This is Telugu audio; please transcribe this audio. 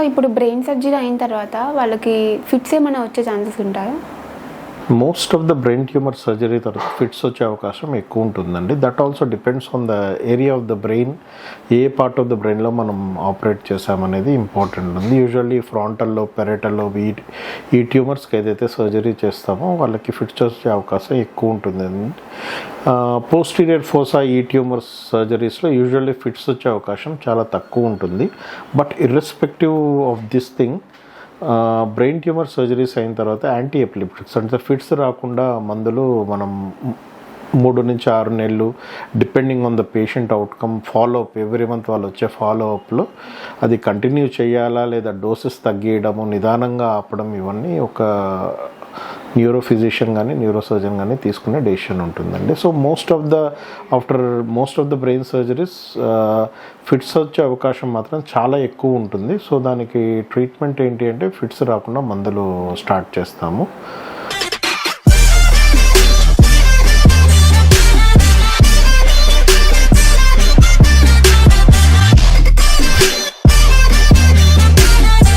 ఇప్పుడు బ్రెయిన్ సర్జరీ అయిన తర్వాత వాళ్ళకి ఫిట్స్ ఏమైనా వచ్చే ఛాన్సెస్ ఉంటాయా? Most of the brain tumour surgery తర్వాత ఫిట్స్ వచ్చే అవకాశం ఎక్కువ ఉంటుందండి. That also depends on the area of the brain, A part of the బ్రెయిన్లో మనం ఆపరేట్ చేసామనేది ఇంపార్టెంట్ ఉంది. యూజువల్లీ ఫ్రాంటల్లో, పెరటల్లో ఈ ట్యూమర్స్కి ఏదైతే సర్జరీ చేస్తామో వాళ్ళకి ఫిట్స్ వచ్చే అవకాశం ఎక్కువ ఉంటుంది. పోస్టీరియర్ ఫోసా ఈ ట్యూమర్స్ సర్జరీస్లో యూజువల్లీ ఫిట్స్ వచ్చే అవకాశం చాలా తక్కువ ఉంటుంది. But irrespective of this thing, brain tumour surgeries అయిన తర్వాత యాంటీ ఎపిలిప్టిక్స్ అంటే ఫిట్స్ రాకుండా మందులు మనం 3 నుంచి 6 నెలలు depending on the patient outcome follow up, every month వాళ్ళు వచ్చే ఫాలోఅప్లో అది కంటిన్యూ చేయాలా లేదా డోసెస్ తగ్గియడము, నిదానంగా ఆపడం, ఇవన్నీ ఒక న్యూరో ఫిజిషియన్ కానీ న్యూరో సర్జన్ కానీ తీసుకునే డెసిషన్ ఉంటుందండి. So after most of the brain surgeries fits వచ్చే అవకాశం మాత్రం చాలా ఎక్కువ ఉంటుంది. సో దానికి ట్రీట్మెంట్ ఏంటి అంటే ఫిట్స్ రాకుండా మందులు స్టార్ట్ చేస్తాము.